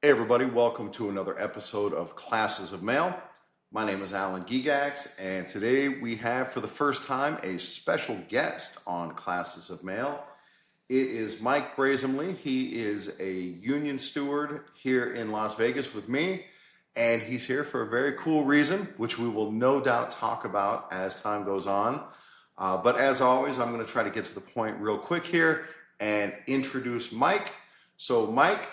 Hey everybody, welcome to another episode of Classes of Mail. My name is Alan Gigax, and today we have for the first time a special guest on Classes of Mail. It is Mike Brasaemle. He is a union steward here in Las Vegas with me, and he's here for a very cool reason, which we will no doubt talk about as time goes on. But as always, I'm going to try to get to the point real quick here and introduce Mike. So Mike,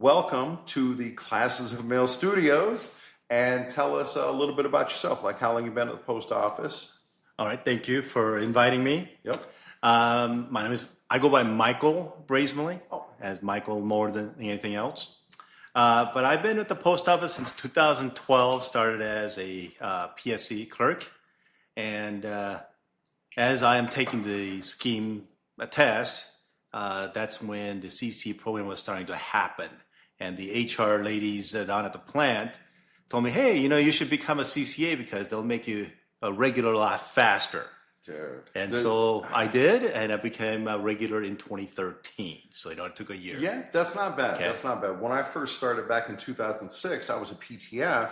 welcome to the Classes of Mail Studios, and tell us a little bit about yourself, like how long you've been at the post office. All right, thank you for inviting me. Yep. My name is, I go by Michael Brasaemle, as Michael more than anything else. But I've been at the post office since 2012, started as a PSC clerk. And as I am taking the scheme test, that's when the CC program was starting to happen. And the HR ladies down at the plant told me, hey, you should become a CCA because they'll make you a regular a lot faster. Dude. And so I did, and I became a regular in 2013. So, it took a year. Yeah, that's not bad. Okay. That's not bad. When I first started back in 2006, I was a PTF,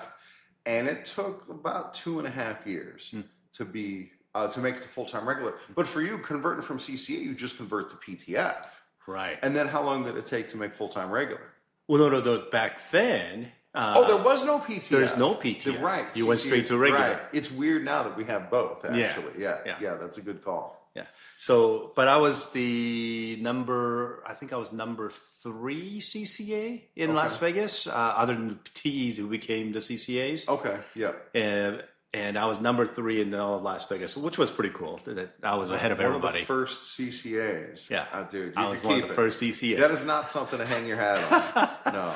and it took about 2.5 years to be to make it to full-time regular. But for you, converting from CCA, you just convert to PTF. Right. And then how long did it take to make full-time regular? Well, no. Back then... there was no PTF. There's no PTF. Right. You went straight to regular. Right. It's weird now that we have both, actually. Yeah. That's a good call. Yeah. So, but I was I think I was number 3 CCA in Las Vegas, other than the TEs who became the CCAs. Okay, yeah. And I was number 3 in all of Las Vegas, which was pretty cool. I was ahead of everybody. One of the first CCAs. Yeah. Dude, I was one of the first CCAs. That is not something to hang your hat on. No.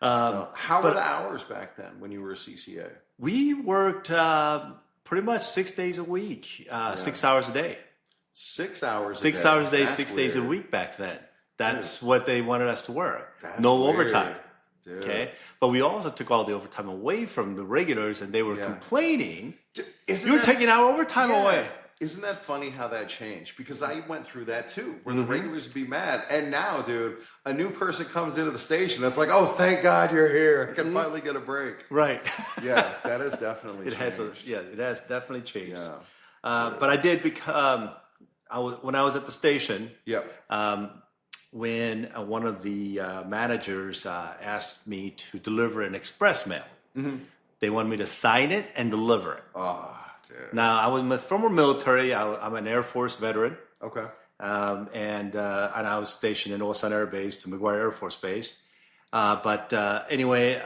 No. How were the hours back then when you were a CCA? We worked pretty much 6 days a week, 6 hours a day. 6 hours a 6 day. hours a day, That's 6 weird. days a week back then. That's what they wanted us to work. That's no weird. overtime. Dude. Okay, but we also took all the overtime away from the regulars, and they were complaining. You're taking our overtime away. Isn't that funny how that changed? Because I went through that too, where the regulars would be mad. And now, dude, a new person comes into the station. It's like, oh, thank God you're here. I can finally get a break. Right. Yeah, that has definitely changed. It has definitely changed. Yeah. But I did become, when I was at the station, when one of the managers asked me to deliver an express mail. They wanted me to sign it and deliver it. Oh, dude. Now, I was in the former military. I'm an Air Force veteran. Okay. And I was stationed in Osan Air Base to McGuire Air Force Base. But anyway,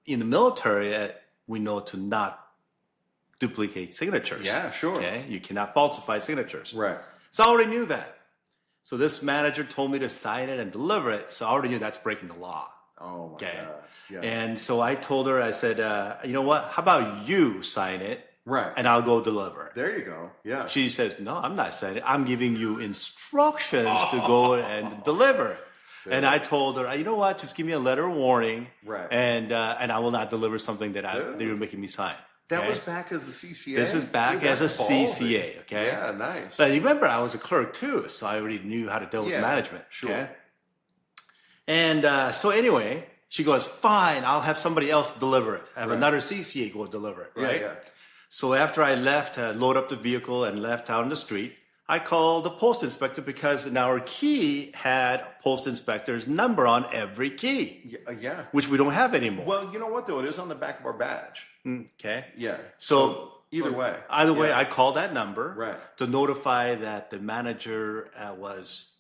in the military, we know to not duplicate signatures. Yeah, sure. Okay, you cannot falsify signatures. Right. So I already knew that. So this manager told me to sign it and deliver it. So I already knew that's breaking the law. Oh my God. Yeah. And so I told her, I said, you know what? How about you sign it? Right. And I'll go deliver it. There you go. Yeah. She says, no, I'm not signing it. I'm giving you instructions to go and deliver it. Dude. And I told her, you know what? Just give me a letter of warning. Right. And I will not deliver something that you're making me sign. That was back as a CCA? This is back as a CCA, okay? Yeah, nice. But you remember, I was a clerk too, so I already knew how to deal with management. Sure. Okay? And so anyway, she goes, fine, I'll have somebody else deliver it. Have another CCA go deliver it, right? Yeah. So after I left, load up the vehicle and left out on the street, I called the post inspector because in our key had post inspector's number on every key. Yeah. Which we don't have anymore. Well, you know what, though? It is on the back of our badge. Okay. Yeah. So either way. Either way, I called that number right. to notify that the manager was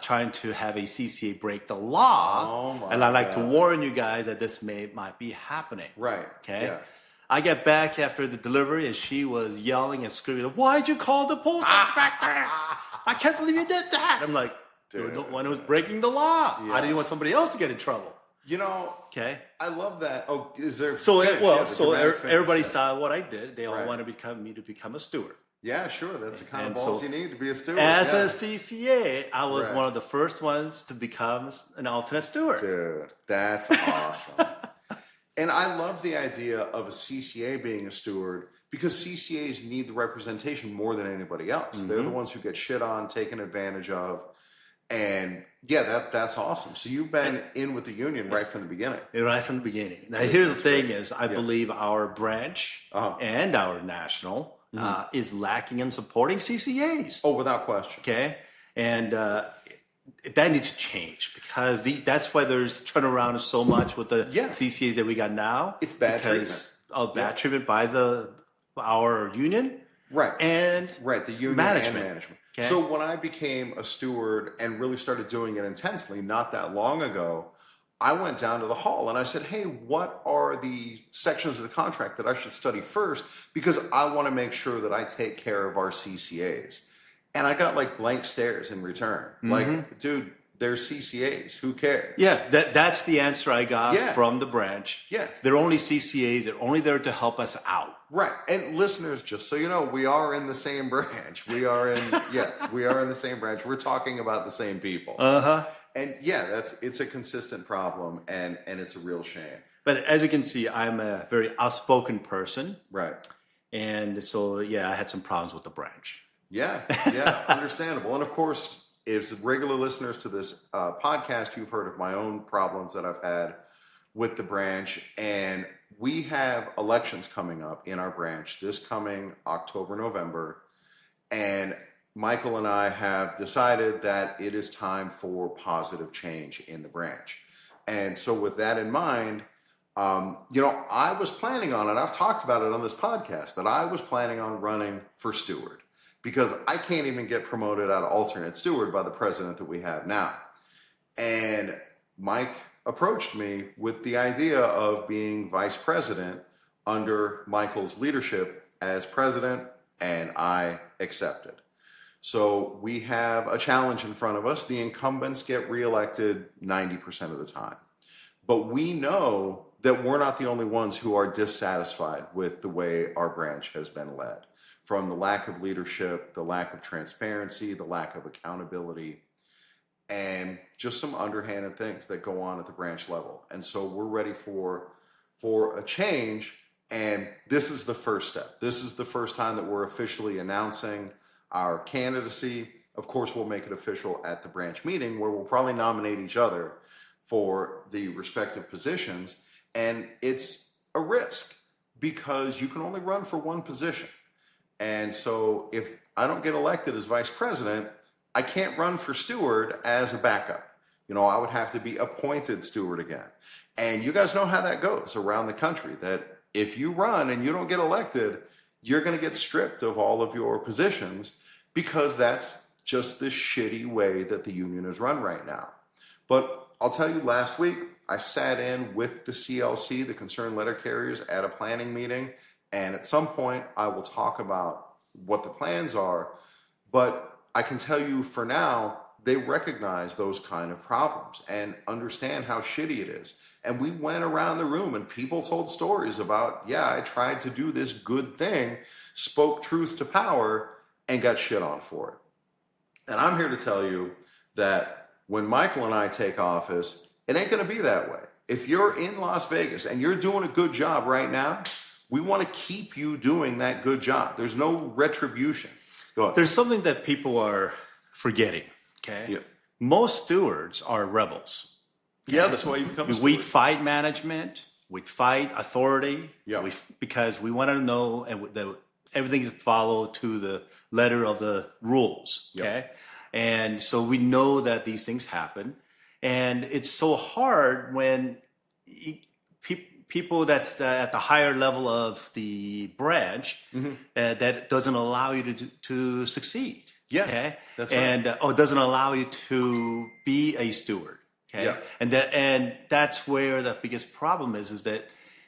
trying to have a CCA break the law. Oh, and I'd like to warn you guys that this might be happening. Right. Okay. Yeah. I get back after the delivery and she was yelling and screaming, why'd you call the post inspector? I can't believe you did that. I'm like, you're the one who's breaking the law. I didn't want somebody else to get in trouble. You know, okay. I love that. Oh, is there? So everybody saw what I did. They all wanted me to become a steward. Yeah, sure. That's the kind of balls you need to be a steward. As a CCA, I was one of the first ones to become an alternate steward. Dude, that's awesome. And I love the idea of a CCA being a steward because CCAs need the representation more than anybody else. They're the ones who get shit on, taken advantage of. And yeah, that's awesome. So you've been in with the union right from the beginning. Right from the beginning. Now, here's the thing: is I Yeah. believe our branch and our national is lacking in supporting CCAs. Oh, without question. Okay, and that needs to change because that's why there's turnaround so much with the CCAs that we got now. It's bad because of bad treatment by our union, right? And the union management. And management. Okay. So when I became a steward and really started doing it intensely, not that long ago, I went down to the hall and I said, hey, what are the sections of the contract that I should study first? Because I want to make sure that I take care of our CCAs. And I got like blank stares in return. Like, dude, they're CCAs. Who cares? Yeah, that's the answer I got from the branch. Yeah. They're only CCAs. They're only there to help us out. Right. And listeners, just so you know, we are in the same branch. We are in the same branch. We're talking about the same people. And yeah, it's a consistent problem and it's a real shame. But as you can see, I'm a very outspoken person. Right. And so, yeah, I had some problems with the branch. Yeah, understandable. And of course, as regular listeners to this podcast, you've heard of my own problems that I've had with the branch. And we have elections coming up in our branch this coming October, November. And Michael and I have decided that it is time for positive change in the branch. And so with that in mind, I was planning on, and I've talked about it on this podcast, that I was planning on running for steward because I can't even get promoted out of alternate steward by the president that we have now. And Mike approached me with the idea of being vice president under Michael's leadership as president, and I accepted. So we have a challenge in front of us. The incumbents get reelected 90% of the time. But we know that we're not the only ones who are dissatisfied with the way our branch has been led. From the lack of leadership, the lack of transparency, the lack of accountability, and just some underhanded things that go on at the branch level. And so we're ready for a change, and this is the first step. This is the first time that we're officially announcing our candidacy. Of course, we'll make it official at the branch meeting where we'll probably nominate each other for the respective positions. And it's a risk because you can only run for one position. And so if I don't get elected as vice president, I can't run for steward as a backup. I would have to be appointed steward again. And you guys know how that goes around the country, that if you run and you don't get elected, you're going to get stripped of all of your positions because that's just the shitty way that the union is run right now. But I'll tell you, last week, I sat in with the CLC, the Concerned Letter Carriers, at a planning meeting. And at some point, I will talk about what the plans are. But I can tell you for now, they recognize those kind of problems and understand how shitty it is. And we went around the room and people told stories about, I tried to do this good thing, spoke truth to power, and got shit on for it. And I'm here to tell you that when Michael and I take office, it ain't going to be that way. If you're in Las Vegas and you're doing a good job right now, we want to keep you doing that good job. There's no retribution. Go ahead. There's something that people are forgetting, okay? Yeah. Most stewards are rebels. Okay? Yeah, that's why you become a steward. We fight management. We fight authority. Yeah. Because we want to know that everything is followed to the letter of the rules, okay? Yep. And so we know that these things happen. And it's so hard when people that's at the higher level of the branch that doesn't allow you to succeed. Yeah, okay? That's right. And or doesn't allow you to be a steward. Okay, yeah. And that's where the biggest problem is that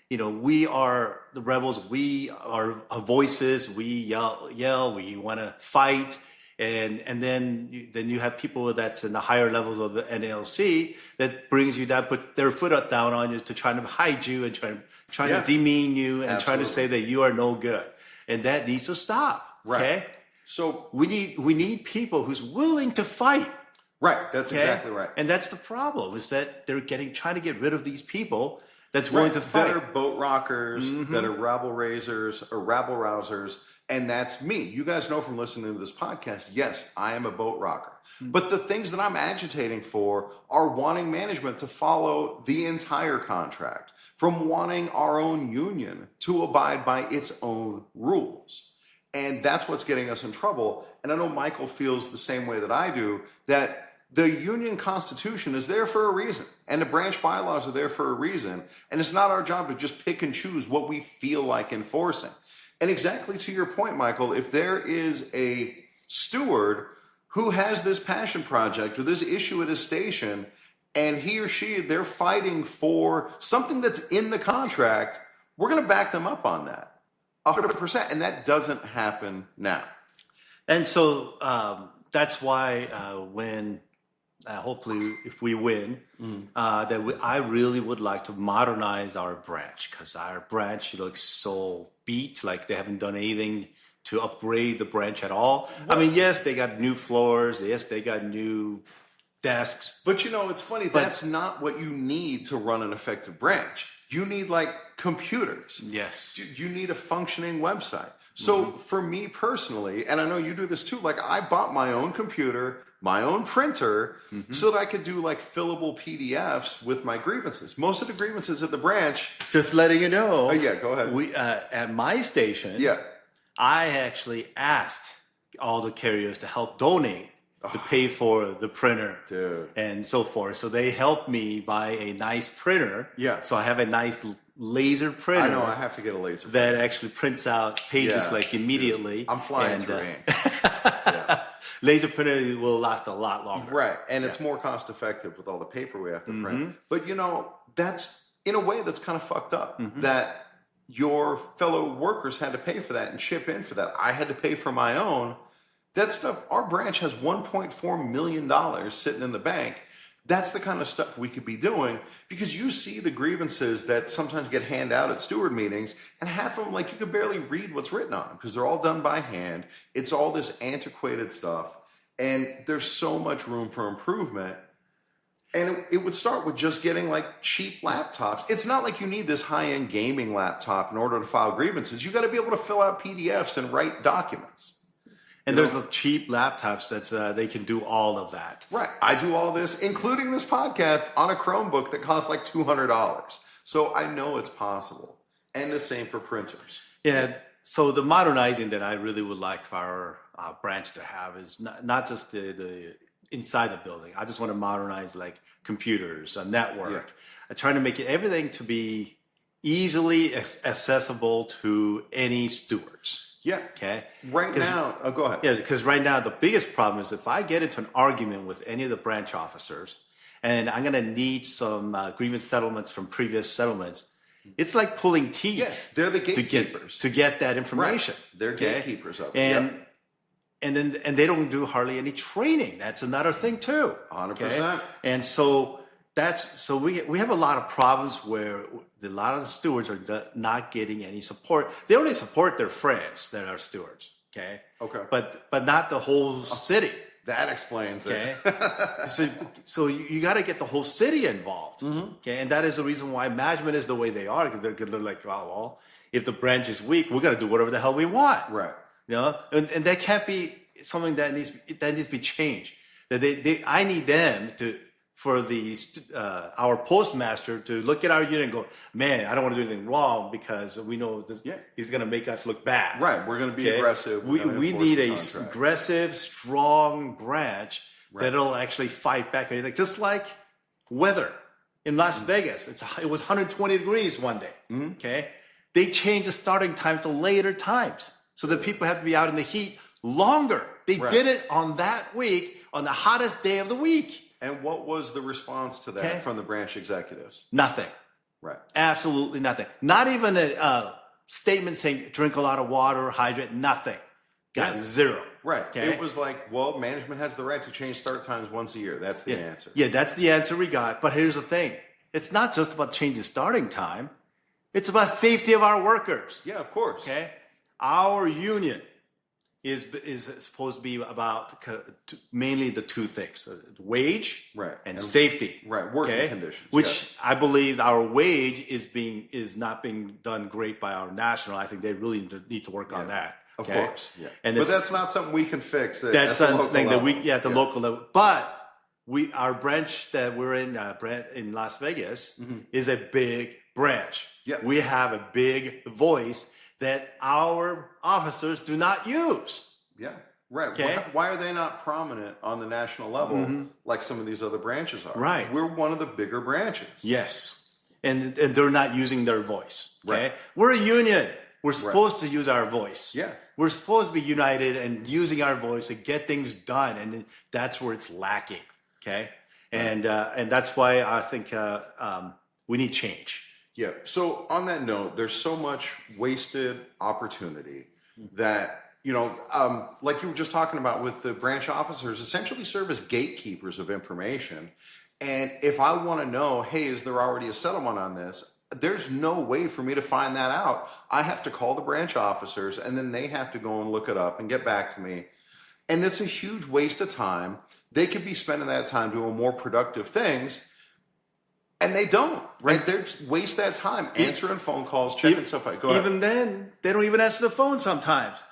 we are the rebels. We are voices. We yell. We want to fight. And then you have people that's in the higher levels of the NALC that brings you down, put their foot down on you to try to hide you and trying to demean you and trying to say that you are no good, and that needs to stop. Right. Okay. So we need people who's willing to fight. Right. That's exactly right. And that's the problem is that they're trying to get rid of these people that's willing to fight. That are boat rockers, that are rabble raisers or rabble rousers. And that's me. You guys know from listening to this podcast, yes, I am a boat rocker. But the things that I'm agitating for are wanting management to follow the entire contract, from wanting our own union to abide by its own rules. And that's what's getting us in trouble. And I know Michael feels the same way that I do, that the union constitution is there for a reason, and the branch bylaws are there for a reason. And it's not our job to just pick and choose what we feel like enforcing. And exactly to your point, Michael, if there is a steward who has this passion project or this issue at his station, and he or she, they're fighting for something that's in the contract, we're going to back them up on that 100%. And that doesn't happen now. And so that's why when hopefully if we win, I really would like to modernize our branch, because our branch looks so beat, like they haven't done anything to upgrade the branch at all. I mean, yes, they got new floors. Yes, they got new desks. But you know, it's funny. That's not what you need to run an effective branch. You need like computers. Yes. You need a functioning website. So for me personally, and I know you do this too, like I bought my own computer, my own printer, so that I could do like fillable PDFs with my grievances. Most of the grievances at the branch. Just letting you know. Yeah, go ahead. We at my station. Yeah. I actually asked all the carriers to help donate to pay for the printer, dude, and so forth. So they helped me buy a nice printer. Yeah. So I have a nice laser printer. I know, I have to get a laser that printer. actually prints out pages like immediately. Dude, I'm flying through ink. Yeah. Laser printer will last a lot longer. Right, and it's more cost effective with all the paper we have to print. But you know, that's in a way that's kind of fucked up. That your fellow workers had to pay for that and chip in for that. I had to pay for my own. That stuff, our branch has $1.4 million sitting in the bank. That's the kind of stuff we could be doing, because you see the grievances that sometimes get handed out at steward meetings, and half of them, like, you could barely read what's written on them because they're all done by hand. It's all this antiquated stuff, and there's so much room for improvement. And it would start with just getting like cheap laptops. It's not like you need this high-end gaming laptop in order to file grievances. You got to be able to fill out PDFs and write documents. And there's the cheap laptops that's they can do all of that. Right. I do all this, including this podcast, on a Chromebook that costs like $200. So I know it's possible. And the same for printers. Yeah. So the modernizing that I really would like for our branch to have is not just the inside the building. I just want to modernize like computers, a network. Yeah. I'm trying to make everything to be easily accessible to any stewards. Yeah. Okay. Right now, go ahead. Yeah, because right now the biggest problem is if I get into an argument with any of the branch officers, and I'm going to need some grievance settlements from previous settlements, it's like pulling teeth. Yes, they're the gatekeepers to get that information. Right. They're gatekeepers of it. And they don't do hardly any training. That's another thing too. 100%. Okay? And so we have a lot of problems where a lot of the stewards are not getting any support. They only support their friends that are stewards. Okay. Okay. But not the whole city. That explains it. So you got to get the whole city involved. Okay. And that is the reason why management is the way they are, because they're like, well, if the branch is weak, we're gonna do whatever the hell we want. Right. You know, and that can't be something that needs to be changed. That I need them for our postmaster to look at our unit and go, man, I don't want to do anything wrong because we know this, he's going to make us look bad. Right, we're going to be aggressive. We need a aggressive, strong branch that'll actually fight back. Just like weather in Las Vegas, it was 120 degrees one day. Okay, they changed the starting time to later times so that people have to be out in the heat longer. They did it on that week, on the hottest day of the week. And what was the response to that from the branch executives? Nothing. Right. Absolutely nothing. Not even a statement saying drink a lot of water, hydrate, nothing. Got zero. Right. Okay? It was like, well, management has the right to change start times once a year. That's the answer. Yeah, that's the answer we got. But here's the thing. It's not just about changing starting time. It's about safety of our workers. Yeah, of course. Okay? Our union is supposed to be about mainly the two things: wage and safety. Right, working conditions. Which I believe our wage is not being done great by our national. I think they really need to work on that. Of Okay? course, yeah. And But it's- that's not something we can fix at That's the local something that level. at the local level. But our branch that we're in Las Vegas is a big branch. Yeah. We have a big voice that our officers do not use. Yeah, right. Okay. Why are they not prominent on the national level like some of these other branches are? Right. We're one of the bigger branches. Yes. And they're not using their voice. Okay. Right. We're a union. We're supposed to use our voice. Yeah. We're supposed to be united and using our voice to get things done. And that's where it's lacking. Okay. And that's why I think we need change. Yeah. So on that note, there's so much wasted opportunity that, like you were just talking about with the branch officers, essentially serve as gatekeepers of information. And if I want to know, hey, is there already a settlement on this? There's no way for me to find that out. I have to call the branch officers, and then they have to go and look it up and get back to me. And it's a huge waste of time. They could be spending that time doing more productive things, and they don't. Right? They waste that time answering phone calls, checking stuff out. Go ahead. Even then, they don't even answer the phone sometimes.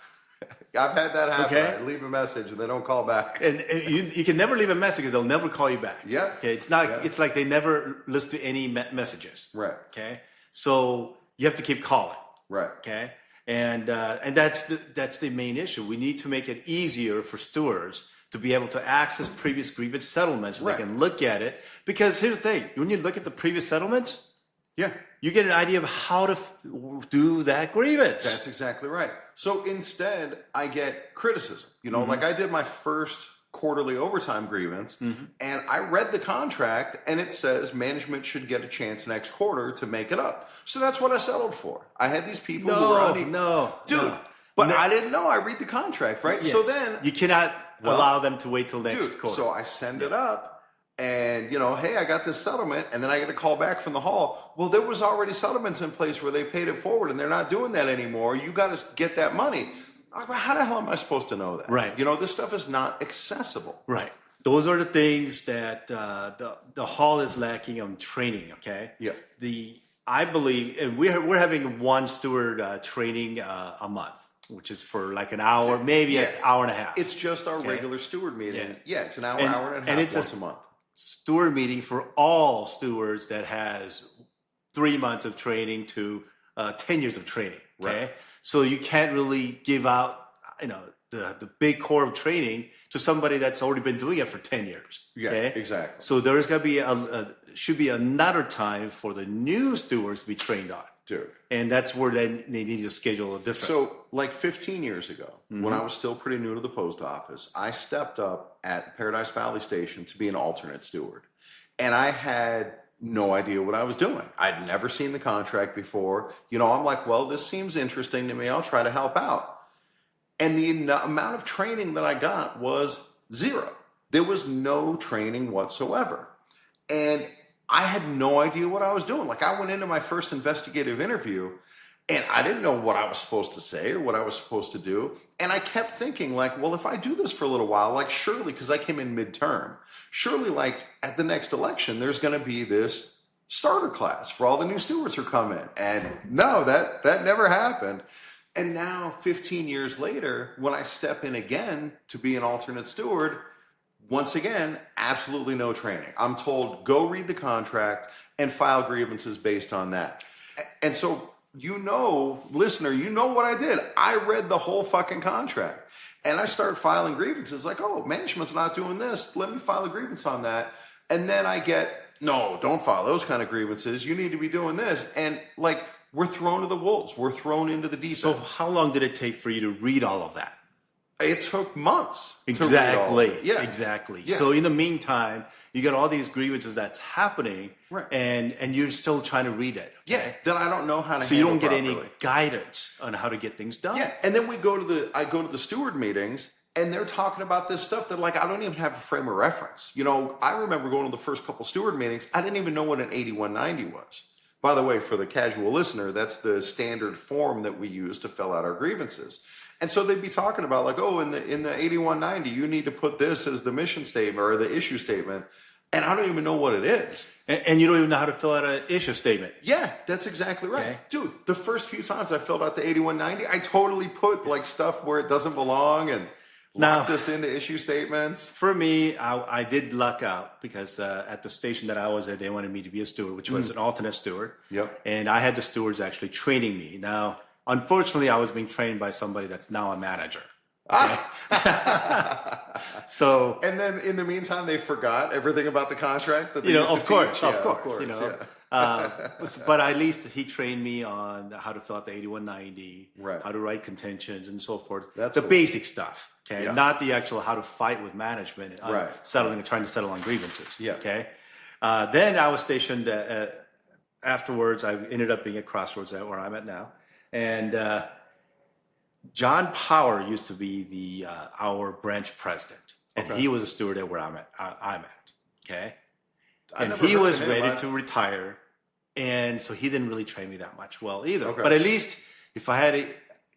I've had that happen. Okay. I leave a message and they don't call back. And you can never leave a message because they'll never call you back. Yeah. Okay. It's not. Yeah. It's like they never listen to any messages. Right. Okay. So you have to keep calling. Right. Okay. And that's the main issue. We need to make it easier for stewards to be able to access previous grievance settlements so Right. they can look at it. Because here's the thing: when you look at the previous settlements, Yeah. you get an idea of how to do that grievance. That's exactly right. So instead, I get criticism. Like I did my first quarterly overtime grievance, and I read the contract, and it says management should get a chance next quarter to make it up. So that's what I settled for. I had these people who were dude. But I didn't know. I read the contract, right? Yeah. So then You cannot allow them to wait till next quarter. So I send it up. And, hey, I got this settlement, and then I get a call back from the hall. Well, there was already settlements in place where they paid it forward, and they're not doing that anymore. You got to get that money. I'm like, how the hell am I supposed to know that? Right. This stuff is not accessible. Right. Those are the things that the hall is lacking on training. Okay. Yeah. I believe, and we're having one steward training a month, which is for like an hour, maybe an hour and a half. It's just our regular steward meeting. Yeah, it's an hour and a half it's once a month. Steward meeting for all stewards that has 3 months of training to 10 years of training. Okay. Right. So you can't really give out, the big core of training to somebody that's already been doing it for 10 years. Yeah, okay? exactly. So there's going to be should be another time for the new stewards to be trained on. Dude. And that's where they need to schedule a different. So, like 15 years ago, when I was still pretty new to the post office, I stepped up at Paradise Valley Station to be an alternate steward. And I had no idea what I was doing. I'd never seen the contract before. I'm like, well, this seems interesting to me. I'll try to help out. And the amount of training that I got was zero. There was no training whatsoever. And I had no idea what I was doing. Like I went into my first investigative interview and I didn't know what I was supposed to say or what I was supposed to do. And I kept thinking like, well, if I do this for a little while, like surely, because I came in midterm, surely like at the next election, there's going to be this starter class for all the new stewards who come in. And no, that never happened. And now 15 years later, when I step in again to be an alternate steward, once again, absolutely no training. I'm told, go read the contract and file grievances based on that. And so, listener, you know what I did. I read the whole fucking contract. And I start filing grievances like, oh, management's not doing this. Let me file a grievance on that. And then I get, no, don't file those kind of grievances. You need to be doing this. And like, we're thrown to the wolves. We're thrown into the deep end. So how long did it take for you to read all of that? It took months. Exactly. To read all of it. Yeah. Exactly. Yeah. So in the meantime, you got all these grievances that's happening, right? And you're still trying to read it. Okay? Yeah. Then I don't know how to. So you don't get properly. any guidance on how to get things done. Yeah. And then I go to the steward meetings, and they're talking about this stuff that like I don't even have a frame of reference. I remember going to the first couple steward meetings. I didn't even know what an 8190 was. By the way, for the casual listener, that's the standard form that we use to fill out our grievances. And so they'd be talking about like, oh, in the 8190, you need to put this as the mission statement or the issue statement. and I don't even know what it is. And you don't even know how to fill out an issue statement. Yeah, that's exactly right. Okay. Dude, the first few times I filled out the 8190, I totally put like stuff where it doesn't belong and locked this into issue statements. For me, I did luck out because at the station that I was at, they wanted me to be a steward, which was an alternate steward. Yep. And I had the stewards actually training me. Now, unfortunately, I was being trained by somebody that's now a manager. Okay? So, and then in the meantime, they forgot everything about the contract that they you know, used to of course, teach. you know. But at least he trained me on how to fill out the 8190, right, how to write contentions and so forth. That's the cool. Basic stuff, okay? Yeah. Not the actual how to fight with management and right, trying to settle on grievances. Yeah. Okay. Then I was stationed afterwards. I ended up being at Crossroads, where I'm at now, and John Power used to be our branch president, and he was a steward at where I'm at. Okay. And he was ready to retire, and so he didn't really train me that much well either. Okay. But at least if I had a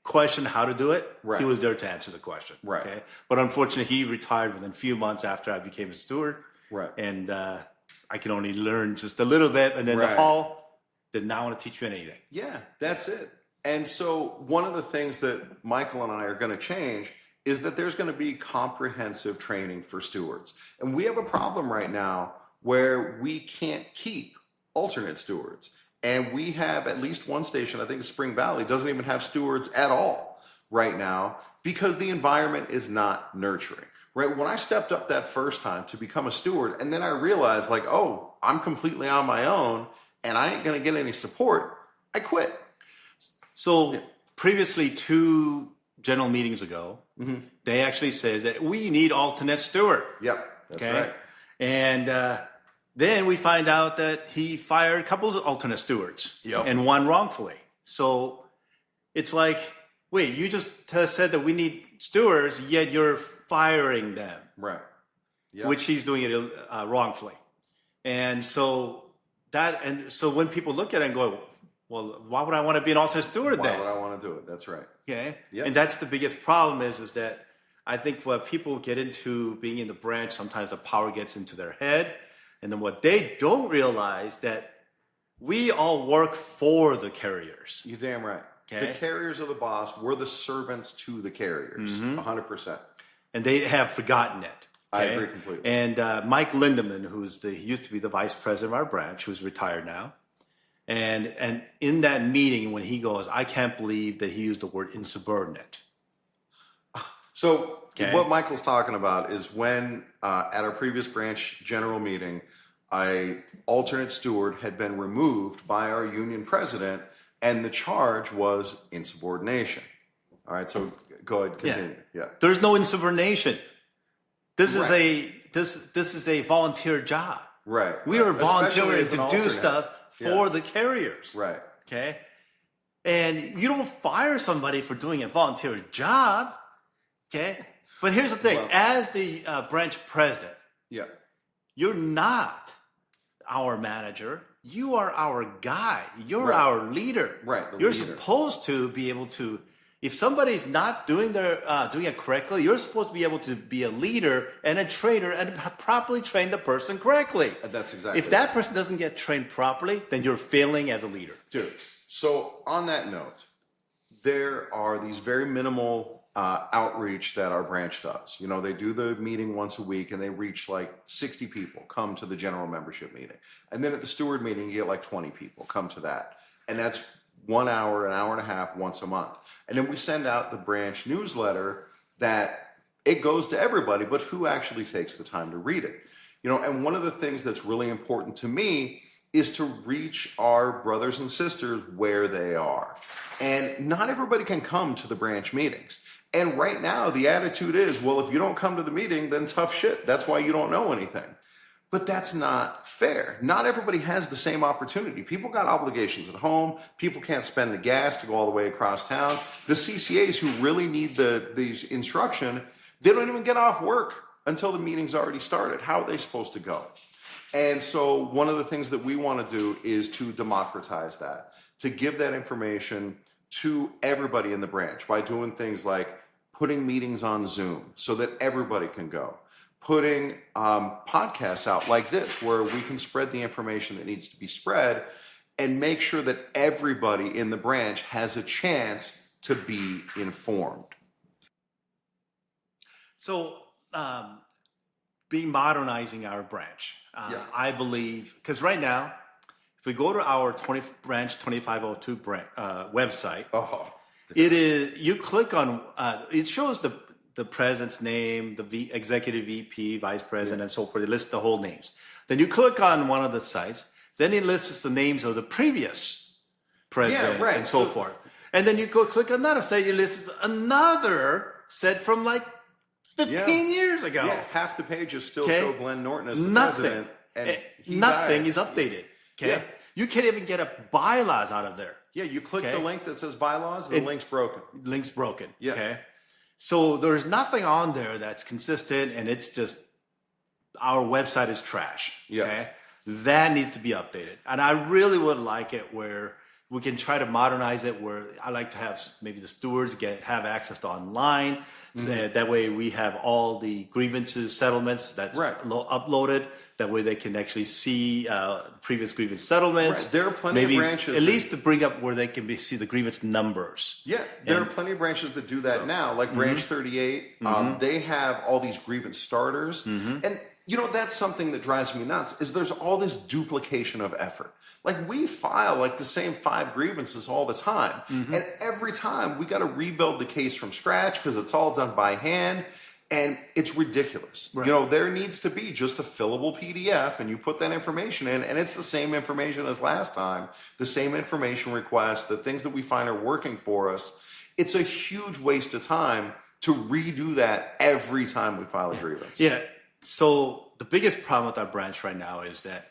question how to do it, he was there to answer the question. Right. Okay. But unfortunately, he retired within a few months after I became a steward. Right. And I could only learn just a little bit, and then the hall did not want to teach me anything. Yeah, that's it. And so one of the things that Michael and I are going to change is that there's going to be comprehensive training for stewards. And we have a problem right now where we can't keep alternate stewards. And we have at least one station, I think Spring Valley, doesn't even have stewards at all right now because the environment is not nurturing. Right? When I stepped up that first time to become a steward, and then I realized like, oh, I'm completely on my own and I ain't going to get any support, I quit. So previously, 2 general meetings ago, they actually says that we need alternate steward. Yep, that's right. And then we find out that he fired a couple of alternate stewards, and one wrongfully. So it's like, wait, you just said that we need stewards, yet you're firing them, right? Yep. Which he's doing it wrongfully. And so when people look at it and go, well, why would I want to be an alternate steward then? Why would I want to do it? That's right. Okay. Yep. And that's the biggest problem is that I think when people get into being in the branch, sometimes the power gets into their head. And then what they don't realize that we all work for the carriers. You're damn right. Okay. The carriers are the boss. We're the servants to the carriers. 100%. And they have forgotten it. Okay? I agree completely. And Mike Lindeman, he used to be the vice president of our branch, who's retired now. And in that meeting, when he goes, I can't believe that he used the word insubordinate. So what Michael's talking about is when at our previous branch general meeting, an alternate steward had been removed by our union president, and the charge was insubordination. All right, so go ahead, continue. Yeah. There's no insubordination. This is a volunteer job. Right. We are volunteering to do stuff for the carriers. Right. Okay. And you don't fire somebody for doing a volunteer job. Okay. But here's the thing: as the branch president, you're not our manager. You are our guy. You're our leader. Right. You're supposed to be able to. If somebody's not doing it correctly, you're supposed to be able to be a leader and a trainer and properly train the person correctly. That's exactly. If that person doesn't get trained properly, then you're failing as a leader. Dude. So on that note, there are these very minimal outreach that our branch does. You know, they do the meeting once a week and they reach like 60 people come to the general membership meeting. And then at the steward meeting, you get like 20 people come to that. And that's 1 hour, an hour and a half once a month. And then we send out the branch newsletter that it goes to everybody, but who actually takes the time to read it? You know, and one of the things that's really important to me is to reach our brothers and sisters where they are. And not everybody can come to the branch meetings. And right now, the attitude is, well, if you don't come to the meeting, then tough shit. That's why you don't know anything. But that's not fair. Not everybody has the same opportunity. People got obligations at home. People can't spend the gas to go all the way across town. The CCAs who really need the instruction, they don't even get off work until the meeting's already started. How are they supposed to go? And so one of the things that we want to do is to democratize that, to give that information to everybody in the branch by doing things like putting meetings on Zoom so that everybody can go, putting podcasts out like this, where we can spread the information that needs to be spread and make sure that everybody in the branch has a chance to be informed. So, modernizing our branch, I believe, because right now, if we go to our branch 2502 website, you click on it shows the president's name, the executive VP, vice president, and so forth. It lists the whole names. Then you click on one of the sites. Then it lists the names of the previous president and so forth. And then you go click on another site. It lists another set from like 15 years ago. Yeah, half the pages still show Glenn Norton as the president. And nothing is updated. Okay, Yeah. You can't even get a bylaws out of there. Yeah, you click the link that says bylaws, the link's broken. Link's broken. Yeah. Okay, so there's nothing on there that's consistent, and it's just our website is trash. Yeah. Okay, that needs to be updated, and I really would like it where we can try to modernize it. Where I like to have maybe the stewards have access to online. So that way we have all the grievances, settlements that's uploaded. That way they can actually see previous grievance settlements. Right. There are plenty of branches. At least to bring up where they can see the grievance numbers. Yeah, there are plenty of branches that do that now. Like Branch 38, they have all these grievance starters. And, that's something that drives me nuts is there's all this duplication of effort. Like we file like the same 5 grievances all the time. And every time we got to rebuild the case from scratch because it's all done by hand. And it's ridiculous. Right. There needs to be just a fillable PDF and you put that information in and it's the same information as last time, the same information requests, the things that we find are working for us. It's a huge waste of time to redo that every time we file a grievance. Yeah. So the biggest problem with our branch right now is that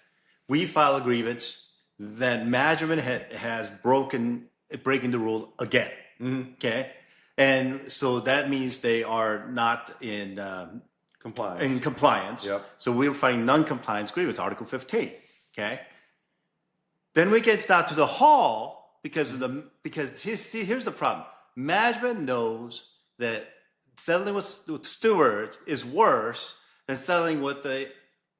we file a grievance, then management has breaking the rule again. Okay. And so that means they are not in compliance. Yep. So we're fighting non-compliance grievance, Article 15. Okay. Then we get down to the hall because here's the problem. Management knows that settling with stewards is worse than settling with the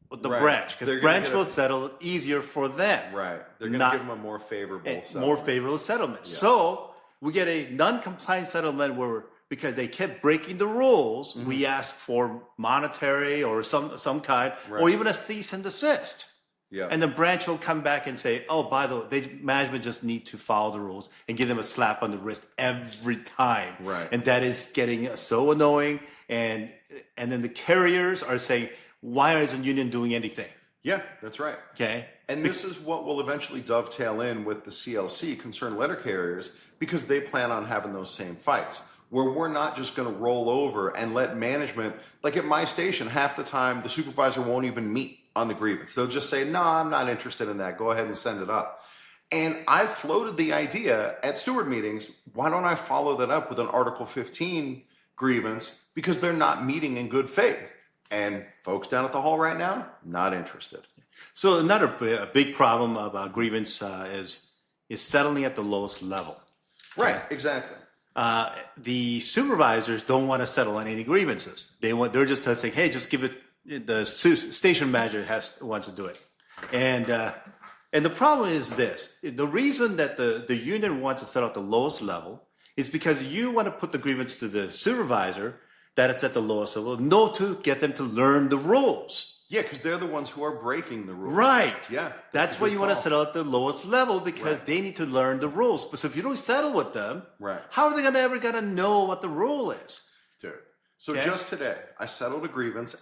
branch because the branch will settle easier for them. Right. They're going to give them a more favorable settlement. Yeah. So we get a non-compliant settlement where, because they kept breaking the rules, we ask for monetary or some kind, or even a cease and desist. Yeah. And the branch will come back and say, oh, by the way, management just need to follow the rules and give them a slap on the wrist every time. Right. And that is getting so annoying. And then the carriers are saying, why isn't union doing anything? Yeah, that's right. Okay. And this is what will eventually dovetail in with the CLC, concerned letter carriers, because they plan on having those same fights, where we're not just going to roll over and let management, like at my station, half the time the supervisor won't even meet on the grievance. They'll just say, no, I'm not interested in that. Go ahead and send it up. And I floated the idea at steward meetings, why don't I follow that up with an Article 15 grievance, because they're not meeting in good faith. And folks down at the hall right now, not interested. So another big problem about grievance is settling at the lowest level. Right, exactly. The supervisors don't want to settle on any grievances. They're just saying, hey, just give it. The station manager wants to do it, and the problem is this: the reason that the union wants to settle at the lowest level is because you want to put the grievance to the supervisor that it's at the lowest level, to get them to learn the rules. Yeah, because they're the ones who are breaking the rules. Right. Yeah. That's why you want to settle at the lowest level, because they need to learn the rules. But so if you don't settle with them, how are they ever going to know what the rule is? Dude. So just today, I settled a grievance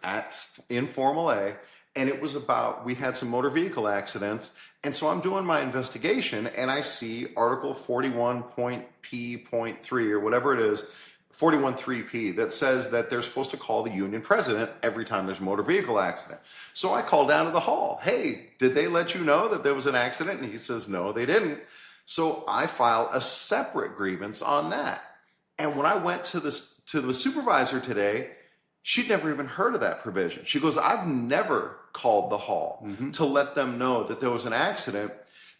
in Formal A, and it was about, we had some motor vehicle accidents, and so I'm doing my investigation, and I see Article 41.P.3 or whatever it is, 41.3P, that says that they're supposed to call the union president every time there's a motor vehicle accident. So I call down to the hall. Hey, did they let you know that there was an accident? And he says, no, they didn't. So I file a separate grievance on that. And when I went to the supervisor today, she'd never even heard of that provision. She goes, I've never called the hall to let them know that there was an accident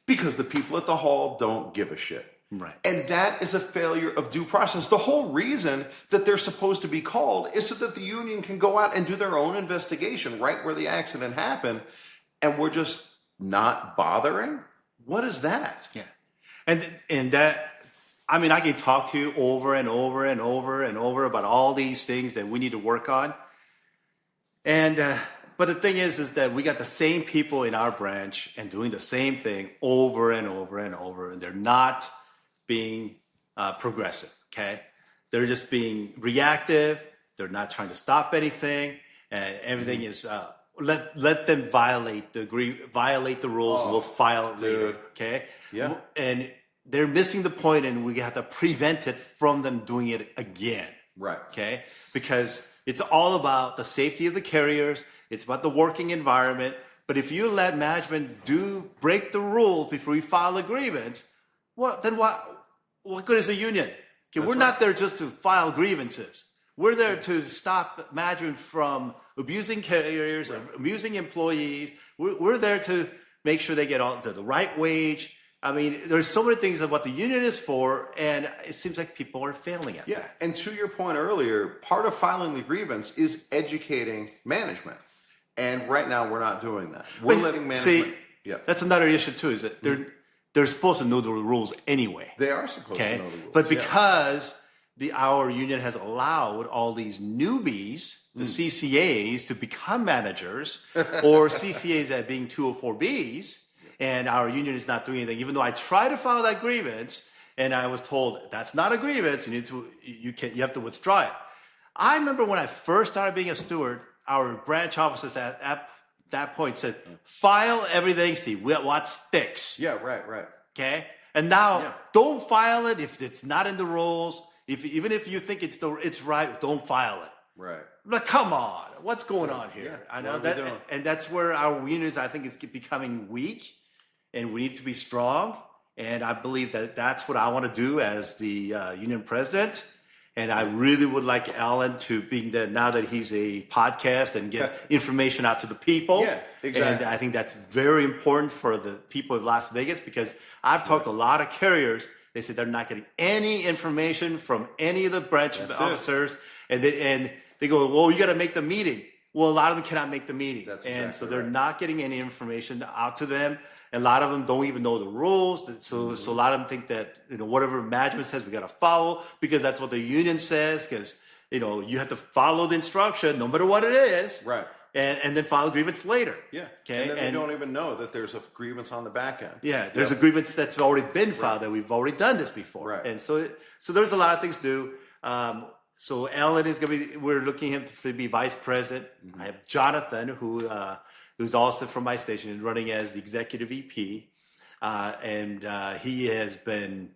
because the people at the hall don't give a shit. Right. And that is a failure of due process. The whole reason that they're supposed to be called is so that the union can go out and do their own investigation right where the accident happened, and we're just not bothering? What is that? Yeah. And that, I mean, I can talk to you over and over and over and over about all these things that we need to work on. And but the thing is that we got the same people in our branch and doing the same thing over and over and over, and they're not being progressive. Okay, they're just being reactive. They're not trying to stop anything, and everything is let them violate the rules. And we'll file it later. Okay, Yeah, and they're missing the point, and we have to prevent it from them doing it again. right. Okay, because it's all about the safety of the carriers. It's about the working environment. But if you let management break the rules before we file a grievance, what good is a union? Okay, we're not there just to file grievances. We're there to stop management from abusing carriers, abusing employees. We're there to make sure they get the right wage. I mean, there's so many things of what the union is for, and it seems like people are failing at that. And to your point earlier, part of filing the grievance is educating management. And right now, we're not doing that. We're letting management... See, that's another issue, too, is that they're supposed to know the rules anyway. They are supposed to know the rules. But because our union has allowed all these newbies, the CCAs, to become managers, or CCAs at being 204Bs, and our union is not doing anything, even though I tried to file that grievance, and I was told that's not a grievance. You have to withdraw it. I remember when I first started being a steward, our branch officers at that point said, "File everything, see what sticks." Yeah, right. Okay, and now don't file it if it's not in the rules. Even if you think it's right, don't file it. Right. But come on, what's going on here? Yeah, I know that, and that's where our unions, I think, is becoming weak. And we need to be strong. And I believe that's what I want to do as the union president. And I really would like Alan to be there now that he's a podcast and get information out to the people. Yeah, exactly. And I think that's very important for the people of Las Vegas, because I've talked to a lot of carriers. They said they're not getting any information from any of the branch officers. And they go, well, you got to make the meeting. Well, a lot of them cannot make the meeting. So they're not getting any information out to them. And a lot of them don't even know the rules. So a lot of them think that, whatever management says, we got to follow because that's what the union says. Because, you have to follow the instruction no matter what it is. Right. And then file a grievance later. Yeah. Okay. And then they don't even know that there's a grievance on the back end. Yeah. There's a grievance that's already been filed that we've already done this before. Right. And so there's a lot of things to do. So Alan is going to be, we're looking at him to be vice president. Mm-hmm. I have Jonathan, who's also from my station and running as the executive VP. And he has been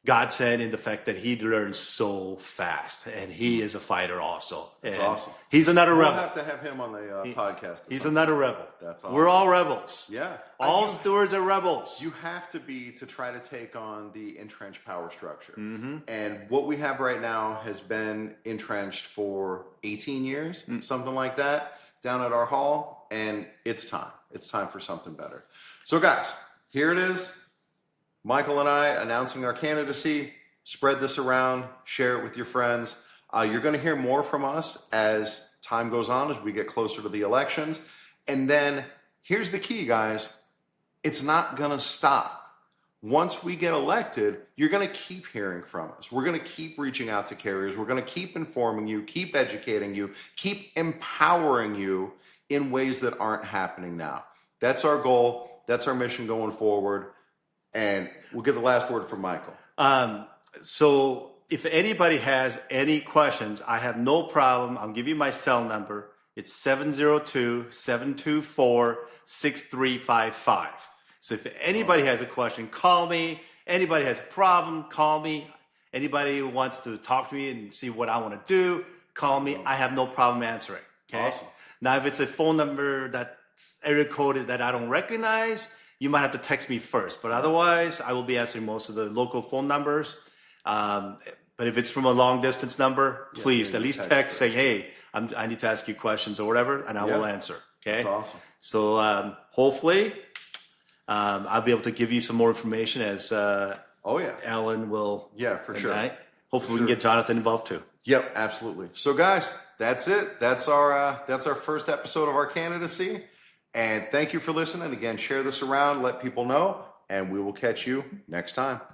godsend in the fact that he learns so fast. And he is a fighter also. That's awesome. He's another rebel. We'll have to have him on the podcast. He's another rebel. That's awesome. We're all rebels. Yeah. All stewards are rebels. You have to try to take on the entrenched power structure. Mm-hmm. And what we have right now has been entrenched for 18 years, something like that, down at our hall. And it's time. It's time for something better. So guys, here it is. Michael and I announcing our candidacy. Spread this around. Share it with your friends. You're going to hear more from us as time goes on, as we get closer to the elections. And then here's the key, guys. It's not going to stop. Once we get elected, you're going to keep hearing from us. We're going to keep reaching out to carriers. We're going to keep informing you, keep educating you, keep empowering you in ways that aren't happening now. That's our goal. That's our mission going forward. And we'll get the last word from Michael. So if anybody has any questions, I have no problem. I'll give you my cell number. It's 702-724-6355. So if anybody has a question, call me. Anybody has a problem, call me. Anybody who wants to talk to me and see what I want to do, call me. I have no problem answering. Okay. Awesome. Now, if it's a phone number that's area coded that I don't recognize, you might have to text me first. But otherwise, I will be answering most of the local phone numbers. But if it's from a long distance number, please at least text saying, hey, I need to ask you questions or whatever, and I will answer. Okay. That's awesome. So hopefully I'll be able to give you some more information as Oh, yeah. Alan will. Yeah, for sure. Hopefully, we can get Jonathan involved too. Yep, absolutely. So, guys, that's it. That's our first episode of our candidacy. And thank you for listening. Again, share this around, let people know, and we will catch you next time.